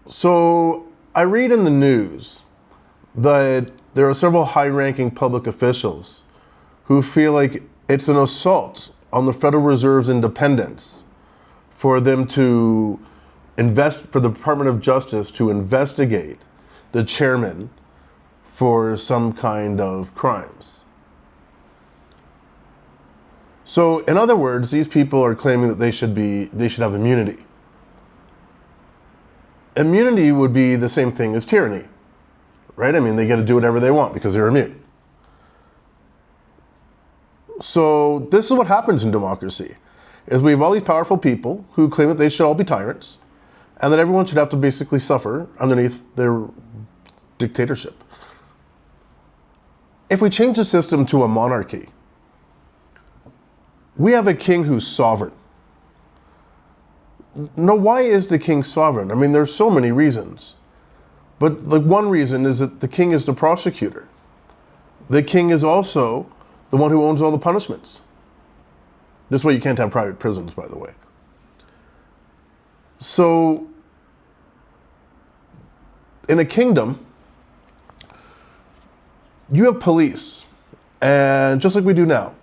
So I read in the news that there are several high-ranking public officials who feel like it's an assault on the Federal Reserve's independence for them to for the Department of Justice to investigate the chairman for some kind of crimes. So, in other words, these people are claiming that they should have immunity. Immunity would be the same thing as tyranny, right? I mean, they get to do whatever they want because they're immune. So this is what happens in democracy, is we have all these powerful people who claim that they should all be tyrants, and that everyone should have to basically suffer underneath their dictatorship. If we change the system to a monarchy, we have a king who's sovereign. Now, why is the king sovereign? I mean, there's so many reasons. But like one reason is that the king is the prosecutor. The king is also the one who owns all the punishments. This way you can't have private prisons, by the way. So, in a kingdom, you have police, and just like we do now.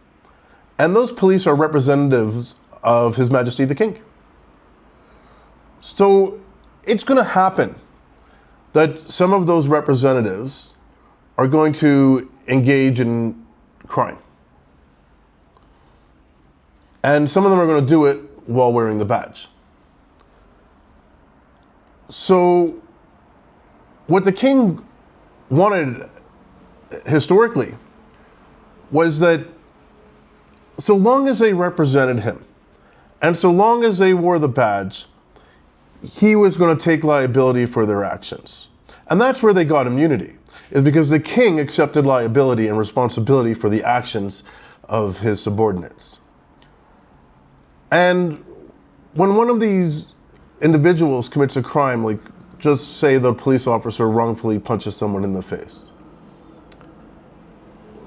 And those police are representatives of His Majesty the King. So it's going to happen that some of those representatives are going to engage in crime. And some of them are going to do it while wearing the badge. So what the king wanted historically was that so long as they represented him, and so long as they wore the badge, he was going to take liability for their actions. And that's where they got immunity, is because the king accepted liability and responsibility for the actions of his subordinates. And when one of these individuals commits a crime, like just say the police officer wrongfully punches someone in the face,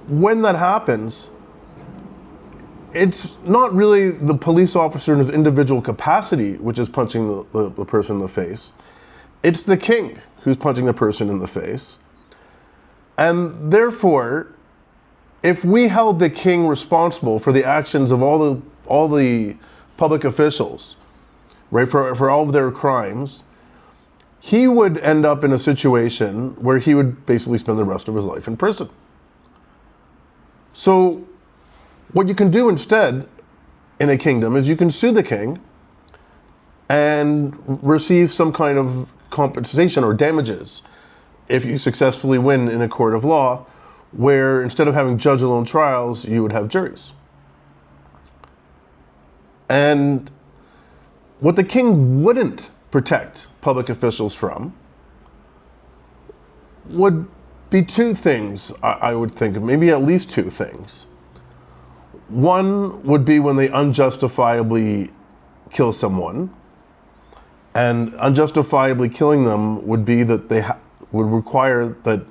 when that happens, it's not really the police officer in his individual capacity which is punching the person in the face. It's the king who's punching the person in the face. And therefore, if we held the king responsible for the actions of all the public officials, right, for all of their crimes, he would end up in a situation where he would basically spend the rest of his life in prison. So what you can do instead in a kingdom is you can sue the king and receive some kind of compensation or damages if you successfully win in a court of law, where instead of having judge-alone trials, you would have juries. And what the king wouldn't protect public officials from would be two things, I would think, maybe at least two things. One would be when they unjustifiably kill someone, and unjustifiably killing them would be that they would require that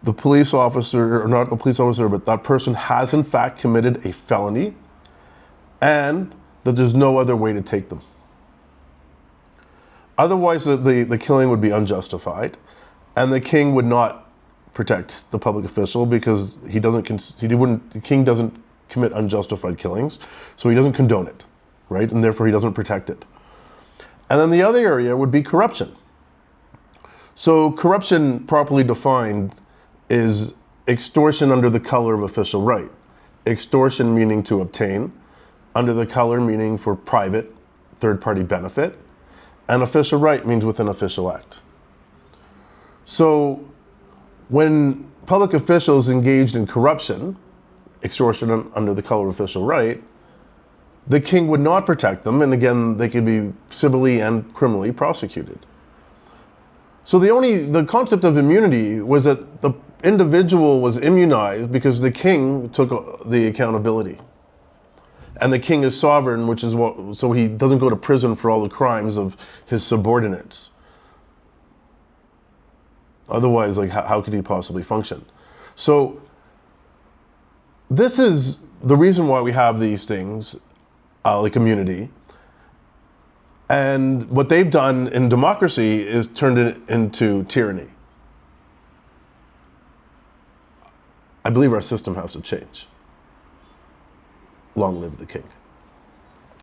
the police officer, or not the police officer, but that person has in fact committed a felony, and that there's no other way to take them. Otherwise, the killing would be unjustified, and the king would not protect the public official because the king doesn't commit unjustified killings, so he doesn't condone it, right? And therefore he doesn't protect it. And then the other area would be corruption. So corruption, properly defined, is extortion under the color of official right. Extortion meaning to obtain, under the color meaning for private, third-party benefit, and official right means with an official act. So when public officials engaged in corruption, extortion under the color of official right, the king would not protect them, and again, they could be civilly and criminally prosecuted. So the concept of immunity was that the individual was immunized because the king took the accountability. And the king is sovereign, so he doesn't go to prison for all the crimes of his subordinates. Otherwise, like, how could he possibly function? So this is the reason why we have these things, like immunity. And what they've done in democracy is turned it into tyranny. I believe our system has to change. Long live the king.